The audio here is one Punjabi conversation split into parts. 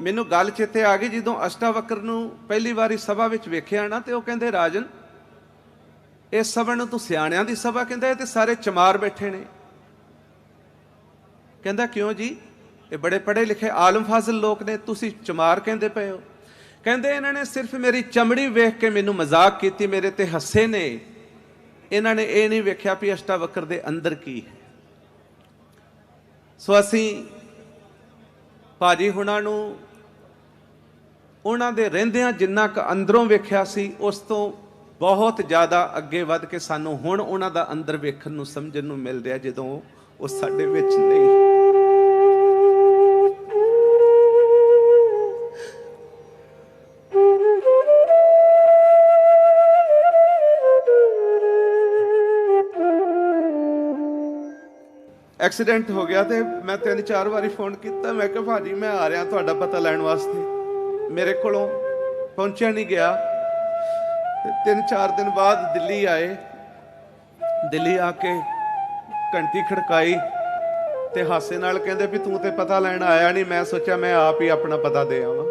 मैनू गल चेते आ गई जो अष्टावक्र नूं पहली बारी सभा विच वेखिया ना, तो कहंदे राजन इस सभा नूं तूं सियाणियां दी सभा कहंदा, ये ते सारे चमार बैठे ने। कहंदा क्यों जी, ये बड़े पढ़े लिखे आलम फाजिल लोग ने, तुसीं चमार कहंदे पए हो। कहंदे इन्हां ने सिर्फ मेरी चमड़ी वेख के मैनू मजाक कीती, मेरे ते हसे ने, इन्हां ने ये नहीं वेख्या भी अष्टावक्र दे अंदर की है। सो असीं भाजी हुणां नूं उन्हां दे रहिंदिआं जिन्ना क अंदरों वेख्या सी, उस तो बहुत ज़्यादा अगे वध के सानूं हुण उन्हां दा अंदर वेखण नूं समझण नूं मिल रिहा, जदों वो साडे विच नहीं। एक्सीडेंट हो गया तो मैं 3-4 बारी फोन किया, मैं कहा भाजी मैं आ रहा तुहाडा पता लैण वास्ते, मेरे कोलों पहुंचा नहीं गया। 3-4 दिन बाद दिल्ली आए, दिल्ली आके घंटी खड़काई ते हासे नाल कहंदे भी तूं ते पता लैण आया नहीं। मैं सोचा मैं आप ही अपना पता दे आवां।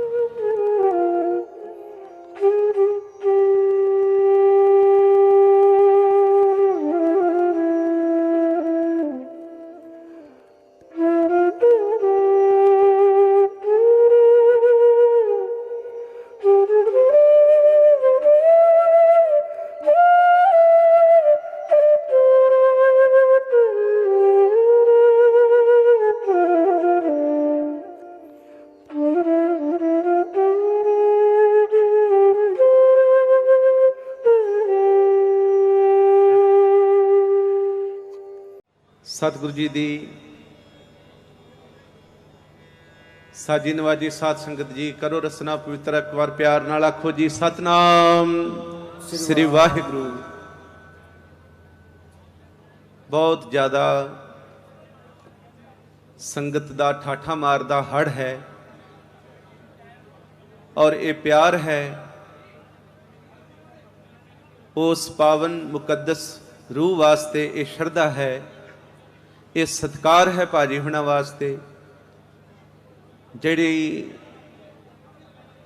सतगुरु जी की साजी नवाजी साध संगत जी, करो रसना पवित्र, एक बार प्यार नाल आखो जी सतनाम श्री वाहिगुरु। बहुत ज़्यादा संगत दा ठाठा मारदा हड़ है और ये प्यार है उस पावन मुकद्दस रूह वास्ते, ये श्रद्धा है, ये सत्कार है भाजी हुणां वास्ते, जिहड़ी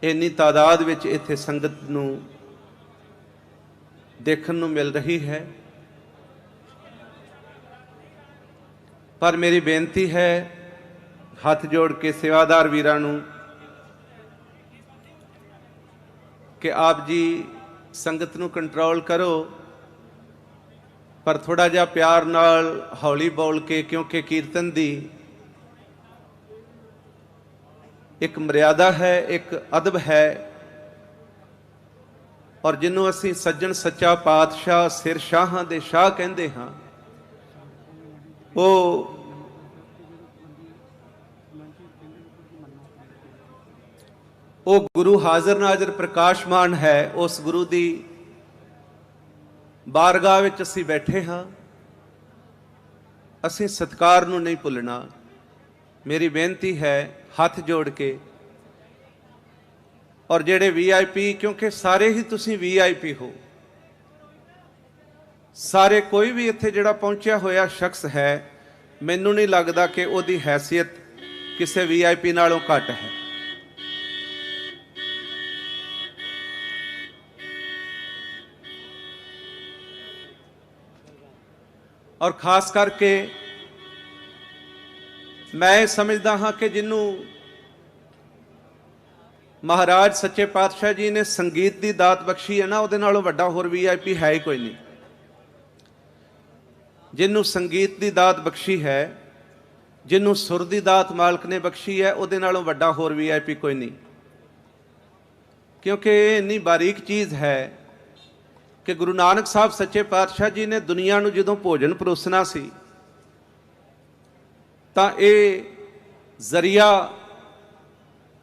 इन्नी तादाद विच इत्थे संगत नूं देखण नूं मिल रही है। पर मेरी बेनती है हाथ जोड़ के सेवादार वीरां नूं कि आप जी संगत नूं कंट्रोल करो, पर थोड़ा जिहा प्यार नाल हौली बोल के, क्योंकि कीर्तन दी एक मर्यादा है, एक अदब है, और जिन्हों असीं सज्जण सच्चा पातशाह सिर शाहां दे शाह कहंदे हां, वो गुरु हाज़र नाज़र प्रकाशमान है। उस गुरु दी बारगाह विच असीं बैठे हाँ, असीं सत्कार नूं नहीं भुलना। मेरी बेनती है हाथ जोड़ के, और जेड़े VIP, क्योंकि सारे ही तुसीं VIP हो, सारे कोई भी इत्थे जिहड़ा पहुंचा होया शख्स है, मैनूं नहीं लगदा कि उहदी हैसियत किसी VIP नालों घट है। और खास करके मैं समझदा हाँ कि जिन्हों महाराज सच्चे पातशाह जी ने संगीत की दात बख्शी है ना, उहदे नालों वड्डा होर VIP है ही कोई नहीं। जिन्हों संगीत की दात बख्शी है, जिन्हों सुर की दात मालक ने बख्शी है, उहदे नालों वड्डा होर VIP कोई नहीं। क्योंकि इन्नी बारीक चीज़ है कि गुरु नानक साहब सच्चे पातशाह जी ने दुनिया नूं जदों भोजन परोसना सी, तां ये जरिया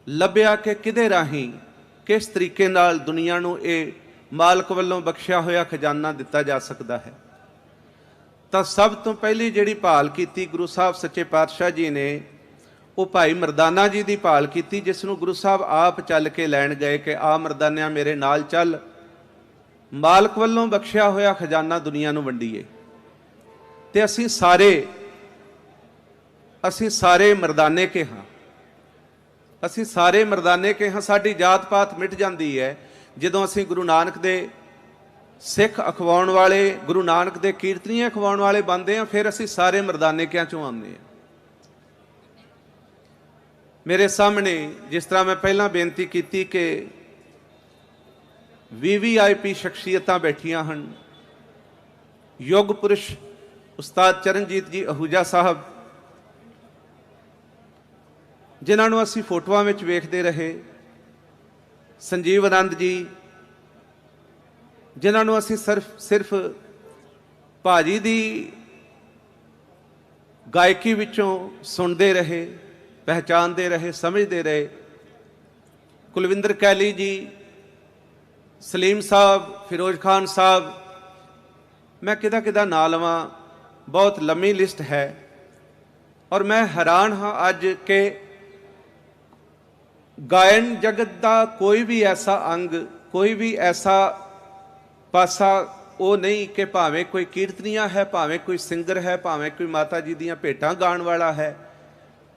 लभ्या कि किदे राहीं किस तरीके नाल दुनिया नूं ये मालक वल्लों बख्शिया होया खजाना दिता जा सकता है। तां सब तो पहली जिहड़ी भाल कीती गुरु साहब सच्चे पातशाह जी ने, वो भाई मरदाना जी की भाल की, जिसनों गुरु साहब आप चल के लैण गए कि आ मरदानिया मेरे नाल चल, मालक वल्लों बख्शिया होया खजाना दुनिया नूं वंडीए। ते असीं सारे मरदाने के हाँ, ਅਸੀਂ ਸਾਰੇ ਮਰਦਾਨੇ ਕੇ ਹਾਂ, ਸਾਡੀ ਜਾਤ ਪਾਤ ਮਿਟ ਜਾਂਦੀ ਹੈ ਜਦੋਂ ਅਸੀਂ ਗੁਰੂ ਨਾਨਕ ਦੇ ਸਿੱਖ ਅਖਵਾਉਣ ਵਾਲੇ, ਗੁਰੂ ਨਾਨਕ ਦੇ ਕੀਰਤਨੀਏ ਅਖਵਾਉਣ ਵਾਲੇ ਬਣਦੇ ਹਾਂ, ਫਿਰ ਅਸੀਂ ਸਾਰੇ ਮਰਦਾਨੇ ਕਿਆਂ ਚੋਂ ਆਉਂਦੇ ਹਾਂ। ਮੇਰੇ ਸਾਹਮਣੇ ਜਿਸ ਤਰ੍ਹਾਂ ਮੈਂ ਪਹਿਲਾਂ ਬੇਨਤੀ ਕੀਤੀ ਕਿ VVIP ਸ਼ਖਸੀਅਤਾਂ ਬੈਠੀਆਂ ਹਨ, ਯੁੱਗ ਪੁਰਸ਼ ਉਸਤਾਦ ਚਰਨਜੀਤ ਜੀ ਅਹੂਜਾ ਸਾਹਿਬ, ਜਿਨ੍ਹਾਂ ਨੂੰ ਅਸੀਂ ਫੋਟੋਆਂ ਵਿੱਚ ਵੇਖਦੇ ਰਹੇ, ਸੰਜੀਵ ਆਨੰਦ ਜੀ, ਜਿਨ੍ਹਾਂ ਨੂੰ ਅਸੀਂ ਸਿਰਫ ਭਾਜੀ ਦੀ ਗਾਇਕੀ ਵਿੱਚੋਂ ਸੁਣਦੇ ਰਹੇ, ਪਹਿਚਾਨਦੇ ਰਹੇ, ਸਮਝਦੇ ਰਹੇ, ਕੁਲਵਿੰਦਰ ਕੈਲੀ ਜੀ, ਸਲੀਮ ਸਾਹਿਬ, ਫਿਰੋਜ਼ ਖਾਨ ਸਾਹਿਬ, ਮੈਂ ਕਿਹਦਾ ਨਾਂ ਲਵਾਂ, ਬਹੁਤ ਲੰਮੀ ਲਿਸਟ ਹੈ। ਔਰ ਮੈਂ ਹੈਰਾਨ ਹਾਂ ਅੱਜ ਕਿ ਗਾਇਨ ਜਗਤ ਦਾ ਕੋਈ ਵੀ ਐਸਾ ਅੰਗ, ਕੋਈ ਵੀ ਐਸਾ ਪਾਸਾ ਉਹ ਨਹੀਂ ਕਿ ਭਾਵੇਂ ਕੋਈ ਕੀਰਤਨੀਆ ਹੈ, ਭਾਵੇਂ ਕੋਈ ਸਿੰਗਰ ਹੈ, ਭਾਵੇਂ ਕੋਈ ਮਾਤਾ ਜੀ ਦੀਆਂ ਭੇਟਾਂ ਗਾਉਣ ਵਾਲਾ ਹੈ,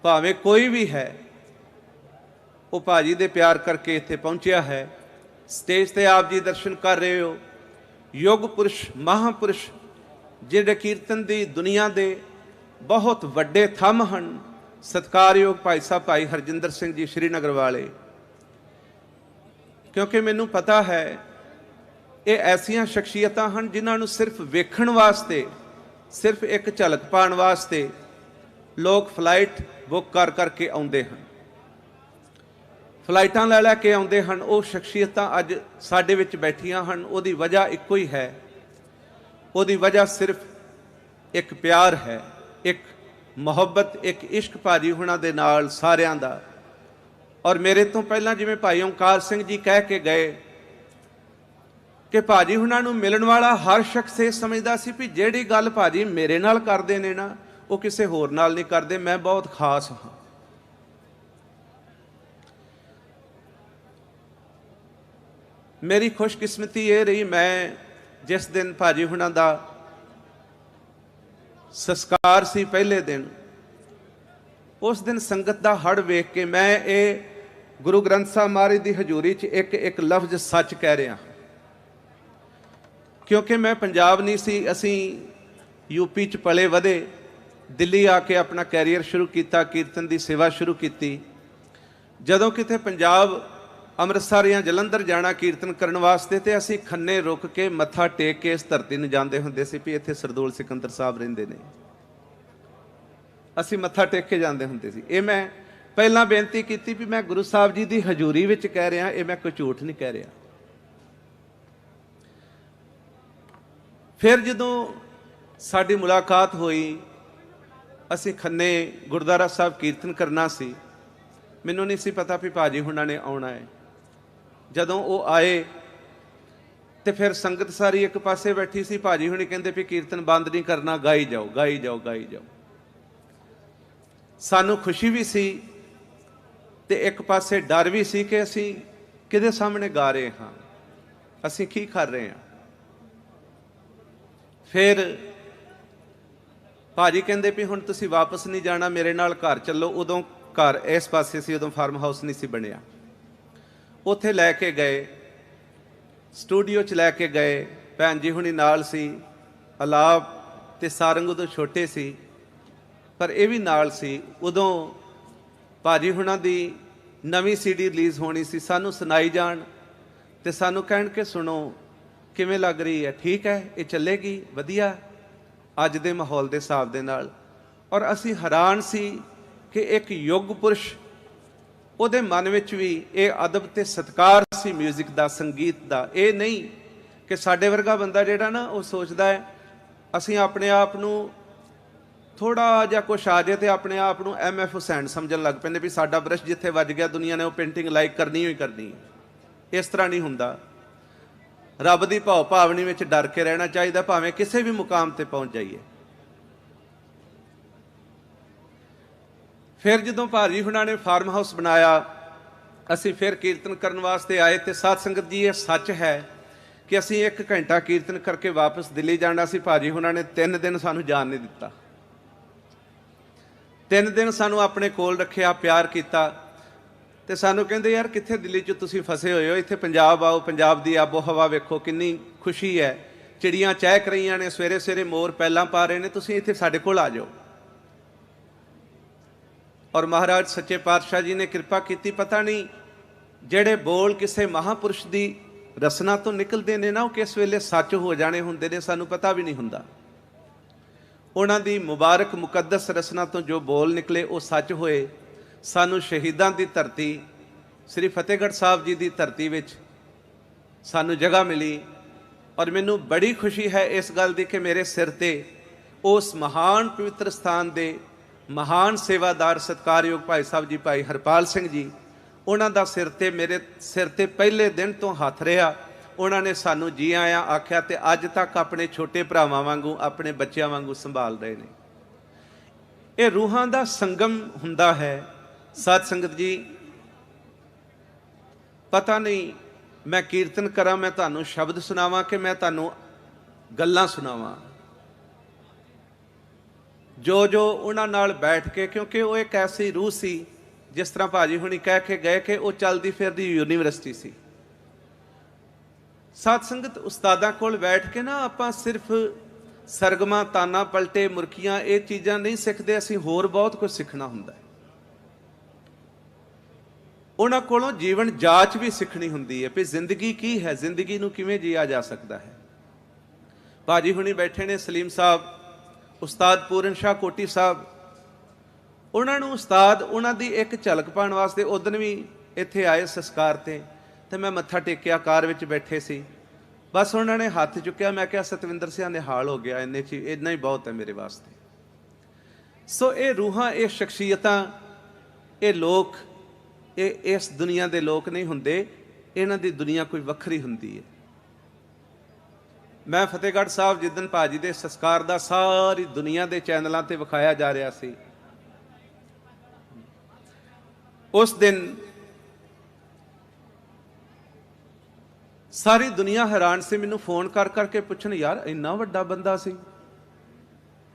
ਭਾਵੇਂ ਕੋਈ ਵੀ ਹੈ, ਉਹ ਭਾਜੀ ਦੇ ਪਿਆਰ ਕਰਕੇ ਇੱਥੇ ਪਹੁੰਚਿਆ ਹੈ। ਸਟੇਜ ਤੇ ਆਪ ਜੀ ਦਰਸ਼ਨ ਕਰ ਰਹੇ ਹੋ, ਯੁੱਗ ਪੁਰਸ਼, ਮਹਾਂਪੁਰਸ਼, ਜਿਹੜੇ ਕੀਰਤਨ ਦੀ ਦੁਨੀਆ ਦੇ ਬਹੁਤ ਵੱਡੇ ਥੰਮ ਹਨ, ਸਤਿਕਾਰਯੋਗ ਭਾਈ ਸਾਹਿਬ ਭਾਈ ਹਰਜਿੰਦਰ ਸਿੰਘ ਜੀ ਸ਼੍ਰੀਨਗਰ ਵਾਲੇ। ਕਿਉਂਕਿ ਮੈਨੂੰ ਪਤਾ ਹੈ ਇਹ ਐਸੀਆਂ ਸ਼ਖਸੀਅਤਾਂ ਹਨ ਜਿਨ੍ਹਾਂ ਨੂੰ ਸਿਰਫ ਵੇਖਣ ਵਾਸਤੇ, ਸਿਰਫ ਇੱਕ ਝਲਕ ਪਾਉਣ ਵਾਸਤੇ ਲੋਕ ਫਲਾਈਟ ਬੁੱਕ ਕਰ ਕਰਕੇ ਆਉਂਦੇ ਹਨ, ਫਲਾਈਟਾਂ ਲੈ ਕੇ ਆਉਂਦੇ ਹਨ। ਉਹ ਸ਼ਖਸੀਅਤਾਂ ਅੱਜ ਸਾਡੇ ਵਿੱਚ ਬੈਠੀਆਂ ਹਨ। ਉਹਦੀ ਵਜ੍ਹਾ ਇੱਕੋ ਹੀ ਹੈ, ਉਹਦੀ ਵਜ੍ਹਾ ਸਿਰਫ ਇੱਕ ਪਿਆਰ ਹੈ, ਇੱਕ ਮੁਹੱਬਤ, ਇੱਕ ਇਸ਼ਕ ਭਾਜੀ ਹੁਣਾਂ ਦੇ ਨਾਲ ਸਾਰਿਆਂ ਦਾ। ਔਰ ਮੇਰੇ ਤੋਂ ਪਹਿਲਾਂ ਜਿਵੇਂ ਭਾਈ ਓਂਕਾਰ ਸਿੰਘ ਜੀ ਕਹਿ ਕੇ ਗਏ ਕਿ ਭਾਜੀ ਹੁਣਾਂ ਨੂੰ ਮਿਲਣ ਵਾਲਾ ਹਰ ਸ਼ਖਸ ਇਹ ਸਮਝਦਾ ਸੀ ਵੀ ਜਿਹੜੀ ਗੱਲ ਭਾਜੀ ਮੇਰੇ ਨਾਲ ਕਰਦੇ ਨੇ ਨਾ, ਉਹ ਕਿਸੇ ਹੋਰ ਨਾਲ ਨਹੀਂ ਕਰਦੇ, ਮੈਂ ਬਹੁਤ ਖਾਸ ਹਾਂ। ਮੇਰੀ ਖੁਸ਼ਕਿਸਮਤੀ ਇਹ ਰਹੀ, ਮੈਂ ਜਿਸ ਦਿਨ ਭਾਜੀ ਹੁਣਾਂ ਦਾ ਸੰਸਕਾਰ ਸੀ, ਪਹਿਲੇ ਦਿਨ, ਉਸ ਦਿਨ ਸੰਗਤ ਦਾ ਹੜ ਵੇਖ ਕੇ ਮੈਂ ਇਹ ਗੁਰੂ ਗ੍ਰੰਥ ਸਾਹਿਬ ਮਹਾਰਾਜ ਦੀ ਹਜ਼ੂਰੀ 'ਚ ਇੱਕ ਲਫ਼ਜ਼ ਸੱਚ ਕਹਿ ਰਿਹਾ। ਕਿਉਂਕਿ ਮੈਂ ਪੰਜਾਬ ਨਹੀਂ ਸੀ, ਅਸੀਂ UP 'ਚ ਪਲੇ ਵਧੇ, ਦਿੱਲੀ ਆ ਕੇ ਆਪਣਾ ਕੈਰੀਅਰ ਸ਼ੁਰੂ ਕੀਤਾ, ਕੀਰਤਨ ਦੀ ਸੇਵਾ ਸ਼ੁਰੂ ਕੀਤੀ। ਜਦੋਂ ਕਿਤੇ ਪੰਜਾਬ, ਅੰਮ੍ਰਿਤਸਰ ਜਾਂ ਜਲੰਧਰ ਜਾਣਾ ਕੀਰਤਨ ਕਰਨ ਵਾਸਤੇ, ਤੇ ਅਸੀਂ ਖੰਨੇ ਰੁਕ ਕੇ ਮੱਥਾ ਟੇਕ ਕੇ ਇਸ ਧਰਤੀ ਨੂੰ ਜਾਂਦੇ ਹੁੰਦੇ ਸੀ ਵੀ ਇੱਥੇ ਸਰਦੂਲ ਸਿਕੰਦਰ ਸਾਹਿਬ ਰਹਿੰਦੇ ਨੇ, ਅਸੀਂ ਮੱਥਾ ਟੇਕ ਕੇ ਜਾਂਦੇ ਹੁੰਦੇ ਸੀ। ਇਹ ਮੈਂ ਪਹਿਲਾਂ ਬੇਨਤੀ ਕੀਤੀ ਵੀ ਮੈਂ ਗੁਰੂ ਸਾਹਿਬ ਜੀ ਦੀ ਹਜ਼ੂਰੀ ਵਿੱਚ ਕਹਿ ਰਿਹਾ, ਇਹ ਮੈਂ ਕੋਈ ਝੂਠ ਨਹੀਂ ਕਹਿ ਰਿਹਾ। ਫਿਰ ਜਦੋਂ ਸਾਡੀ ਮੁਲਾਕਾਤ ਹੋਈ, ਅਸੀਂ ਖੰਨੇ ਗੁਰਦੁਆਰਾ ਸਾਹਿਬ ਕੀਰਤਨ ਕਰਨਾ ਸੀ, ਮੈਨੂੰ ਨਹੀਂ ਸੀ ਪਤਾ ਵੀ ਭਾਜੀ ਹੁਣਾਂ ਨੇ ਆਉਣਾ ਹੈ। ਜਦੋਂ ਉਹ ਆਏ ਤੇ ਫਿਰ ਸੰਗਤ ਸਾਰੀ ਇੱਕ ਪਾਸੇ ਬੈਠੀ ਸੀ, ਭਾਜੀ ਹੁਣੀ ਕਹਿੰਦੇ ਵੀ ਕੀਰਤਨ ਬੰਦ ਨਹੀਂ ਕਰਨਾ, ਗਾਈ ਜਾਓ, ਗਾਈ ਜਾਓ, ਗਾਈ ਜਾਓ। ਸਾਨੂੰ ਖੁਸ਼ੀ ਵੀ ਸੀ ਤੇ ਇੱਕ ਪਾਸੇ ਡਰ ਵੀ ਸੀ ਕਿ ਅਸੀਂ ਕਿਹਦੇ ਸਾਹਮਣੇ ਗਾ ਰਹੇ ਹਾਂ, ਅਸੀਂ ਕੀ ਕਰ ਰਹੇ ਹਾਂ। ਫਿਰ ਭਾਜੀ ਕਹਿੰਦੇ ਵੀ ਹੁਣ ਤੁਸੀਂ ਵਾਪਸ ਨਹੀਂ ਜਾਣਾ, ਮੇਰੇ ਨਾਲ ਘਰ ਚੱਲੋ। ਉਦੋਂ ਘਰ ਇਸ ਪਾਸੇ ਸੀ, ਉਦੋਂ ਫਾਰਮ ਹਾਊਸ ਨਹੀਂ ਸੀ ਬਣਿਆ। ਉੱਥੇ ਲੈ ਕੇ ਗਏ, ਸਟੂਡੀਓ 'ਚ ਲੈ ਕੇ ਗਏ, ਭੈਣ ਜੀ ਹੁਣੀ ਨਾਲ ਸੀ, ਅਲਾਪ ਤੇ ਸਾਰੰਗ ਉਦੋਂ ਛੋਟੇ ਸੀ ਪਰ ਇਹ ਵੀ ਨਾਲ ਸੀ। ਉਦੋਂ ਭਾਜੀ ਹੁਣਾਂ ਦੀ ਨਵੀਂ CD ਰਿਲੀਜ਼ ਹੋਣੀ ਸੀ, ਸਾਨੂੰ ਸੁਣਾਈ ਜਾਣ ਤੇ ਸਾਨੂੰ ਕਹਿਣ ਕਿ ਸੁਣੋ ਕਿਵੇਂ ਲੱਗ ਰਹੀ ਹੈ, ਠੀਕ ਹੈ, ਇਹ ਚੱਲੇਗੀ ਵਧੀਆ ਅੱਜ ਦੇ ਮਾਹੌਲ ਦੇ ਹਿਸਾਬ ਦੇ ਨਾਲ। ਔਰ ਅਸੀਂ ਹੈਰਾਨ ਸੀ ਕਿ ਇੱਕ ਯੁੱਗ ਪੁਰਸ਼, ਉਹਦੇ ਮਨ ਵਿੱਚ ਵੀ ਇਹ ਅਦਬ ਤੇ ਸਤਿਕਾਰ ਸੀ ਮਿਊਜ਼ਿਕ ਦਾ, ਸੰਗੀਤ ਦਾ। ਇਹ ਨਹੀਂ ਕਿ ਸਾਡੇ ਵਰਗਾ ਬੰਦਾ ਜਿਹੜਾ ਨਾ ਉਹ ਸੋਚਦਾ ਹੈ ਅਸੀਂ ਆਪਣੇ ਆਪ ਨੂੰ ਥੋੜਾ ਜਿਹਾ ਕੁਛ ਆ ਜਾਏ ਤੇ ਆਪਣੇ ਆਪ ਨੂੰ MF ਹੁਸੈਨ ਸਮਝਣ ਲੱਗ ਪੈਂਦੇ ਵੀ ਸਾਡਾ ਬ੍ਰਸ਼ ਜਿੱਥੇ ਵੱਜ ਗਿਆ ਦੁਨੀਆ ਨੇ ਉਹ ਪੇਂਟਿੰਗ ਲਾਈਕ ਕਰਨੀ ਹੋਈ ਕਰਨੀ। ਇਸ ਤਰ੍ਹਾਂ ਨਹੀਂ ਹੁੰਦਾ। ਰੱਬ ਦੀ ਭਾਵ ਭਾਵਨੀ ਵਿੱਚ ਡਰ ਕੇ ਰਹਿਣਾ ਚਾਹੀਦਾ, ਭਾਵੇਂ ਕਿਸੇ ਵੀ ਮੁਕਾਮ ਤੇ ਪਹੁੰਚ ਜਾਈਏ। ਫਿਰ ਜਦੋਂ ਭਾਜੀ ਹੁਣਾਂ ਨੇ ਫਾਰਮ ਹਾਊਸ ਬਣਾਇਆ, ਅਸੀਂ ਫਿਰ ਕੀਰਤਨ ਕਰਨ ਵਾਸਤੇ ਆਏ ਤੇ ਸਾਧ ਸੰਗਤ ਜੀ ਇਹ ਸੱਚ ਹੈ ਕਿ ਅਸੀਂ 1 ਘੰਟਾ ਕੀਰਤਨ ਕਰਕੇ ਵਾਪਸ ਦਿੱਲੀ ਜਾਣਾ ਸੀ। ਭਾਜੀ ਹੁਣਾਂ ਨੇ 3 ਦਿਨ ਸਾਨੂੰ ਜਾਣ ਨਹੀਂ ਦਿੱਤਾ। 3 ਦਿਨ ਸਾਨੂੰ ਆਪਣੇ ਕੋਲ ਰੱਖਿਆ, ਪਿਆਰ ਕੀਤਾ। ਤੇ ਸਾਨੂੰ ਕਹਿੰਦੇ ਯਾਰ ਕਿੱਥੇ ਦਿੱਲੀ 'ਚ ਤੁਸੀਂ ਫਸੇ ਹੋਏ ਹੋ, ਇੱਥੇ ਪੰਜਾਬ ਆਓ, ਪੰਜਾਬ ਦੀ ਆਬੋ ਹਵਾ ਵੇਖੋ, ਕਿੰਨੀ ਖੁਸ਼ੀ ਹੈ, ਚਿੜੀਆਂ ਚਹਿਕ ਰਹੀਆਂ ਨੇ, ਸਵੇਰੇ ਸਵੇਰੇ ਮੋਰ ਪੈਲਾਂ ਪਾ ਰਹੇ ਨੇ, ਤੁਸੀਂ ਇੱਥੇ ਸਾਡੇ ਕੋਲ ਆ ਜਾਓ। ਔਰ ਮਹਾਰਾਜ ਸੱਚੇ ਪਾਤਸ਼ਾਹ ਜੀ ਨੇ ਕਿਰਪਾ ਕੀਤੀ। ਪਤਾ ਨਹੀਂ ਜਿਹੜੇ ਬੋਲ ਕਿਸੇ ਮਹਾਂਪੁਰਸ਼ ਦੀ ਰਸਨਾ ਤੋਂ ਨਿਕਲਦੇ ਨੇ ਨਾ, ਉਹ ਕਿਸ ਵੇਲੇ ਸੱਚ ਹੋ ਜਾਣੇ ਹੁੰਦੇ ਨੇ, ਸਾਨੂੰ ਪਤਾ ਵੀ ਨਹੀਂ ਹੁੰਦਾ। ਉਹਨਾਂ ਦੀ ਮੁਬਾਰਕ ਮੁਕੱਦਸ ਰਸਨਾ ਤੋਂ ਜੋ ਬੋਲ ਨਿਕਲੇ ਉਹ ਸੱਚ ਹੋਏ। ਸਾਨੂੰ ਸ਼ਹੀਦਾਂ ਦੀ ਧਰਤੀ ਸ੍ਰੀ ਫਤਿਹਗੜ੍ਹ ਸਾਹਿਬ ਜੀ ਦੀ ਧਰਤੀ ਵਿੱਚ ਸਾਨੂੰ ਜਗ੍ਹਾ ਮਿਲੀ। ਔਰ ਮੈਨੂੰ ਬੜੀ ਖੁਸ਼ੀ ਹੈ ਇਸ ਗੱਲ ਦੀ ਕਿ ਮੇਰੇ ਸਿਰ ਤੇ ਉਸ ਮਹਾਨ ਪਵਿੱਤਰ ਸਥਾਨ ਦੇ ਮਹਾਨ ਸੇਵਾਦਾਰ ਸਤਿਕਾਰਯੋਗ ਭਾਈ ਸਾਹਿਬ ਜੀ, ਭਾਈ ਹਰਪਾਲ ਸਿੰਘ ਜੀ, ਉਹਨਾਂ ਦਾ ਸਿਰ ਤੇ ਮੇਰੇ ਸਿਰ ਤੇ ਪਹਿਲੇ ਦਿਨ ਤੋਂ ਹੱਥ ਰਿਹਾ। ਉਹਨਾਂ ਨੇ ਸਾਨੂੰ ਜੀ ਆਇਆਂ ਆਖਿਆ ਤੇ ਅੱਜ ਤੱਕ ਆਪਣੇ ਛੋਟੇ ਭਰਾਵਾਂ ਵਾਂਗੂ, ਆਪਣੇ ਬੱਚਿਆਂ ਵਾਂਗੂ ਸੰਭਾਲ ਰਹੇ ਨੇ। ਇਹ ਰੂਹਾਂ ਦਾ ਸੰਗਮ ਹੁੰਦਾ ਹੈ। ਸਾਧ ਸੰਗਤ ਜੀ, ਪਤਾ ਨਹੀਂ ਮੈਂ ਕੀਰਤਨ ਕਰਾਂ, ਮੈਂ ਤੁਹਾਨੂੰ ਸ਼ਬਦ ਸੁਣਾਵਾਂ ਕਿ ਮੈਂ ਤੁਹਾਨੂੰ ਗੱਲਾਂ ਸੁਣਾਵਾਂ ਜੋ ਜੋ ਉਹਨਾਂ ਨਾਲ ਬੈਠ ਕੇ, ਕਿਉਂਕਿ ਉਹ ਇੱਕ ਐਸੀ ਰੂਹ ਸੀ, ਜਿਸ ਤਰ੍ਹਾਂ ਭਾਜੀ ਹੁਣੀ ਕਹਿ ਕੇ ਗਏ ਕਿ ਉਹ ਚੱਲਦੀ ਫਿਰਦੀ ਯੂਨੀਵਰਸਿਟੀ ਸੀ। ਸਾਧ ਸੰਗਤ, ਉਸਤਾਦਾਂ ਕੋਲ ਬੈਠ ਕੇ ਨਾ ਆਪਾਂ ਸਿਰਫ ਸਰਗਮਾਂ, ਤਾਨਾ ਪਲਟੇ, ਮੁਰਕੀਆਂ, ਇਹ ਚੀਜ਼ਾਂ ਨਹੀਂ ਸਿੱਖਦੇ, ਅਸੀਂ ਹੋਰ ਬਹੁਤ ਕੁਝ ਸਿੱਖਣਾ ਹੁੰਦਾ ਹੈ। ਉਹਨਾਂ ਕੋਲੋਂ ਜੀਵਨ ਜਾਂਚ ਵੀ ਸਿੱਖਣੀ ਹੁੰਦੀ ਹੈ ਵੀ ਜ਼ਿੰਦਗੀ ਕੀ ਹੈ, ਜ਼ਿੰਦਗੀ ਨੂੰ ਕਿਵੇਂ ਜੀਆ ਜਾ ਸਕਦਾ ਹੈ। ਭਾਜੀ ਹੁਣੀ ਬੈਠੇ ਨੇ, ਸਲੀਮ ਸਾਹਿਬ, ਉਸਤਾਦ ਪੂਰਨ ਸ਼ਾਹ ਕੋਟੀ ਸਾਹਿਬ। ਉਹਨਾਂ ਨੂੰ ਉਸਤਾਦ ਉਹਨਾਂ ਦੀ ਇੱਕ ਝਲਕ ਪਾਉਣ ਵਾਸਤੇ ਉਦਣ ਵੀ ਇੱਥੇ ਆਏ ਸੰਸਕਾਰ ਤੇ ਮੈਂ ਮੱਥਾ ਟੇਕਿਆ, ਕਾਰ ਵਿੱਚ ਬੈਠੇ ਸੀ। ਬਸ ਉਹਨਾਂ ਨੇ ਹੱਥ ਚੁੱਕਿਆ, ਮੈਂ ਕਿਹਾ ਸਤਵਿੰਦਰ ਸਿੰਘ ਨਿਹਾਲ ਹੋ ਗਿਆ, ਇੰਨੇ 'ਚ ਇੰਨਾ ਹੀ ਬਹੁਤ ਹੈ ਮੇਰੇ ਵਾਸਤੇ। ਸੋ ਇਹ ਰੂਹਾਂ, ਇਹ ਸ਼ਖਸੀਅਤਾਂ, ਇਹ ਲੋਕ, ਇਹ ਇਸ ਦੁਨੀਆ ਦੇ ਲੋਕ ਨਹੀਂ ਹੁੰਦੇ, ਇਹਨਾਂ ਦੀ ਦੁਨੀਆ ਕੋਈ ਵੱਖਰੀ ਹੁੰਦੀ ਹੈ। ਮੈਂ ਫਤਿਹਗੜ੍ਹ ਸਾਹਿਬ ਜਿੱਦਣ ਭਾਜੀ ਦੇ ਸੰਸਕਾਰ ਦਾ ਸਾਰੀ ਦੁਨੀਆ ਦੇ ਚੈਨਲਾਂ ਤੇ ਵਿਖਾਇਆ ਜਾ ਰਿਹਾ ਸੀ, ਉਸ ਦਿਨ ਸਾਰੀ ਦੁਨੀਆ ਹੈਰਾਨ ਸੀ। ਮੈਨੂੰ ਫੋਨ ਕਰ ਕਰਕੇ ਪੁੱਛਣ, ਯਾਰ ਇੰਨਾ ਵੱਡਾ ਬੰਦਾ ਸੀ,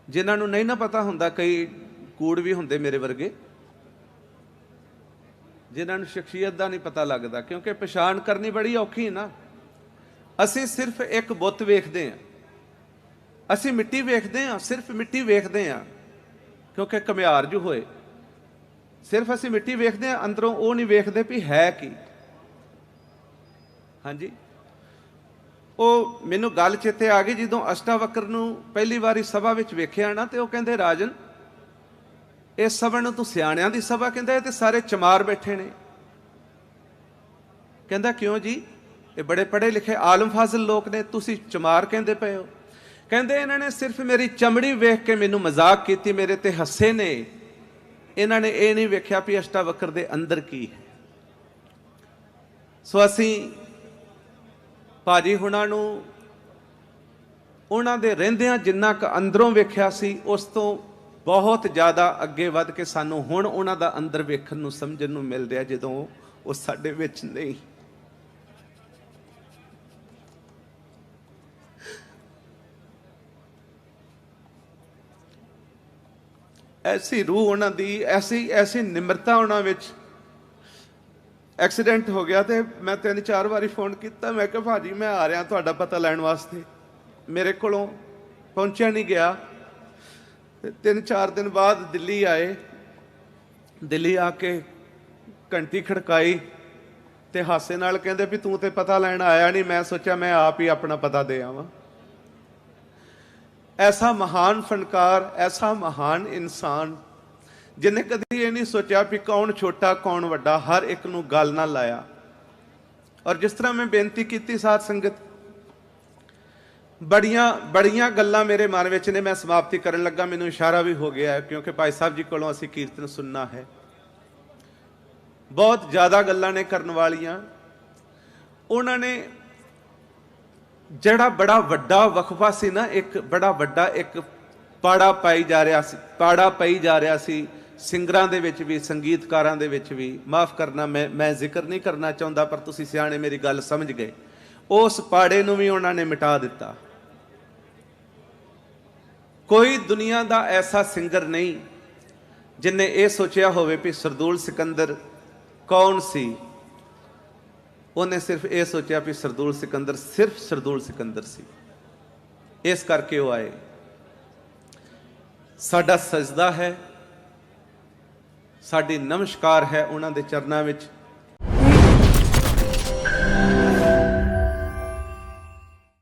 ਜਿਨ੍ਹਾਂ ਨੂੰ ਨਹੀਂ ਨਾ ਪਤਾ ਹੁੰਦਾ, ਕਈ ਕੂੜ ਵੀ ਹੁੰਦੇ ਮੇਰੇ ਵਰਗੇ, ਜਿਨ੍ਹਾਂ ਨੂੰ ਸ਼ਖਸੀਅਤ ਦਾ ਨਹੀਂ ਪਤਾ ਲੱਗਦਾ, ਕਿਉਂਕਿ ਪਛਾਣ ਕਰਨੀ ਬੜੀ ਔਖੀ ਹੈ ਨਾ। ਅਸੀਂ ਸਿਰਫ ਇੱਕ ਬੁੱਤ ਵੇਖਦੇ ਹਾਂ, ਅਸੀਂ ਮਿੱਟੀ ਵੇਖਦੇ ਹਾਂ, ਸਿਰਫ ਮਿੱਟੀ ਵੇਖਦੇ ਹਾਂ, ਕਿਉਂਕਿ ਘੁਮਿਆਰ ਜੋ ਹੋਏ, ਸਿਰਫ ਅਸੀਂ ਮਿੱਟੀ ਵੇਖਦੇ ਹਾਂ, ਅੰਦਰੋਂ ਉਹ ਨਹੀਂ ਵੇਖਦੇ ਵੀ ਹੈ ਕੀ। ਹਾਂਜੀ, ਉਹ ਮੈਨੂੰ ਗੱਲ ਚੇਤੇ ਆ ਗਈ ਜਦੋਂ ਅਸ਼ਟਾਵਕਰ ਨੂੰ ਪਹਿਲੀ ਵਾਰੀ ਸਭਾ ਵਿੱਚ ਵੇਖਿਆ ਨਾ, ਤੇ ਉਹ ਕਹਿੰਦੇ, ਰਾਜਨ ਇਸ ਸਭਾ ਨੂੰ ਤੂੰ ਸਿਆਣਿਆਂ ਦੀ ਸਭਾ ਕਹਿੰਦਾ, ਇਹ ਤੇ ਸਾਰੇ ਚਮਾਰ ਬੈਠੇ ਨੇ। ਕਹਿੰਦਾ ਕਿਉਂ ਜੀ, ਇਹ ਬੜੇ ਪੜ੍ਹੇ ਲਿਖੇ ਆਲਮ ਫਾਜ਼ਲ ਲੋਕ ਨੇ, ਤੁਸੀਂ ਚਮਾਰ ਕਹਿੰਦੇ ਪਏ ਹੋ। ਕਹਿੰਦੇ ਇਹਨਾਂ ਨੇ ਸਿਰਫ ਮੇਰੀ ਚਮੜੀ ਵੇਖ ਕੇ ਮੈਨੂੰ ਮਜ਼ਾਕ ਕੀਤੀ, ਮੇਰੇ ਤੇ ਹੱਸੇ ਨੇ, ਇਹਨਾਂ ਨੇ ਇਹ ਨਹੀਂ ਵੇਖਿਆ ਵੀ ਅਸ਼ਟਾਵਕਰ ਦੇ ਅੰਦਰ ਕੀ ਹੈ। ਸੋ ਅਸੀਂ ਭਾਜੀ ਹੁਣਾਂ ਨੂੰ ਉਹਨਾਂ ਦੇ ਰਹਿੰਦਿਆਂ ਜਿੰਨਾ ਕੁ ਅੰਦਰੋਂ ਵੇਖਿਆ ਸੀ, ਉਸ ਤੋਂ ਬਹੁਤ ਜ਼ਿਆਦਾ ਅੱਗੇ ਵੱਧ ਕੇ ਸਾਨੂੰ ਹੁਣ ਉਹਨਾਂ ਦਾ ਅੰਦਰ ਵੇਖਣ ਨੂੰ, ਸਮਝਣ ਨੂੰ ਮਿਲ ਰਿਹਾ, ਜਦੋਂ ਉਹ ਸਾਡੇ ਵਿੱਚ ਨਹੀਂ। ਐਸੀ ਰੂਹ ਉਹਨਾਂ ਦੀ, ਐਸੀ ਨਿਮਰਤਾ ਉਹਨਾਂ ਵਿੱਚ। ਐਕਸੀਡੈਂਟ ਹੋ ਗਿਆ ਤੇ ਮੈਂ 3-4 ਵਾਰੀ ਫੋਨ ਕੀਤਾ, ਮੈਂ ਕਿਹਾ ਭਾਜੀ ਮੈਂ ਆ ਰਿਹਾ ਤੁਹਾਡਾ ਪਤਾ ਲੈਣ ਵਾਸਤੇ, ਮੇਰੇ ਕੋਲੋਂ ਪਹੁੰਚਿਆ ਨਹੀਂ ਗਿਆ। 3-4 ਦਿਨ ਬਾਅਦ ਦਿੱਲੀ ਆਏ, ਦਿੱਲੀ ਆ ਕੇ ਘੰਟੀ ਖੜਕਾਈ ਤੇ ਹਾਸੇ ਨਾਲ ਕਹਿੰਦੇ ਵੀ ਤੂੰ ਤੇ ਪਤਾ ਲੈਣ ਆਇਆ ਨਹੀਂ, ਮੈਂ ਸੋਚਿਆ ਮੈਂ ਆਪ ਹੀ ਆਪਣਾ ਪਤਾ ਦੇ ਆਵਾਂ। ਐਸਾ ਮਹਾਨ ਫਨਕਾਰ, ਐਸਾ ਮਹਾਨ ਇਨਸਾਨ, ਜਿਹਨੇ ਕਦੀ ਇਹ ਨਹੀਂ ਸੋਚਿਆ ਵੀ ਕੌਣ ਛੋਟਾ ਕੌਣ ਵੱਡਾ, ਹਰ ਇੱਕ ਨੂੰ ਗੱਲ ਨਾਲ ਲਾਇਆ। ਔਰ ਜਿਸ ਤਰ੍ਹਾਂ ਮੈਂ ਬੇਨਤੀ ਕੀਤੀ ਸਾਧ ਸੰਗਤ, ਬੜੀਆਂ ਗੱਲਾਂ ਮੇਰੇ ਮਨ ਵਿੱਚ ਨੇ। ਮੈਂ ਸਮਾਪਤੀ ਕਰਨ ਲੱਗਾ, ਮੈਨੂੰ ਇਸ਼ਾਰਾ ਵੀ ਹੋ ਗਿਆ, ਕਿਉਂਕਿ ਭਾਈ ਸਾਹਿਬ ਜੀ ਕੋਲੋਂ ਅਸੀਂ ਕੀਰਤਨ ਸੁਣਨਾ ਹੈ। ਬਹੁਤ ਜ਼ਿਆਦਾ ਗੱਲਾਂ ਨੇ ਕਰਨ ਵਾਲੀਆਂ। ਉਹਨਾਂ ਨੇ ਜਿਹੜਾ ਬੜਾ ਵੱਡਾ ਵਕਫਾ ਸੀ ਨਾ, ਇੱਕ ਬੜਾ ਵੱਡਾ ਇੱਕ ਪਾੜਾ ਪਾਈ ਜਾ ਰਿਹਾ ਸੀ, ਪਾੜਾ ਪਈ ਜਾ ਰਿਹਾ ਸੀ ਸਿੰਗਰਾਂ ਦੇ ਵਿੱਚ ਵੀ, ਸੰਗੀਤਕਾਰਾਂ ਦੇ ਵਿੱਚ ਵੀ। ਮਾਫ ਕਰਨਾ, ਮੈਂ ਜ਼ਿਕਰ ਨਹੀਂ ਕਰਨਾ ਚਾਹੁੰਦਾ, ਪਰ ਤੁਸੀਂ ਸਿਆਣੇ ਮੇਰੀ ਗੱਲ ਸਮਝ ਗਏ। ਉਸ ਪਾੜੇ ਨੂੰ ਵੀ ਉਹਨਾਂ ਨੇ ਮਿਟਾ ਦਿੱਤਾ। ਕੋਈ ਦੁਨੀਆ ਦਾ ਐਸਾ ਸਿੰਗਰ ਨਹੀਂ ਜਿਨੇ ਇਹ ਸੋਚਿਆ ਹੋਵੇ ਵੀ ਸਰਦੂਲ ਸਿਕੰਦਰ कौन सी? उन्हें सिर्फ ये सोचा भी सरदूल सिकंदर, सिर्फ सरदूल सिकंदर सी, इस करके वो आए। साडा सजदा है, साडी नमस्कार है उन्हां दे चरनां विच।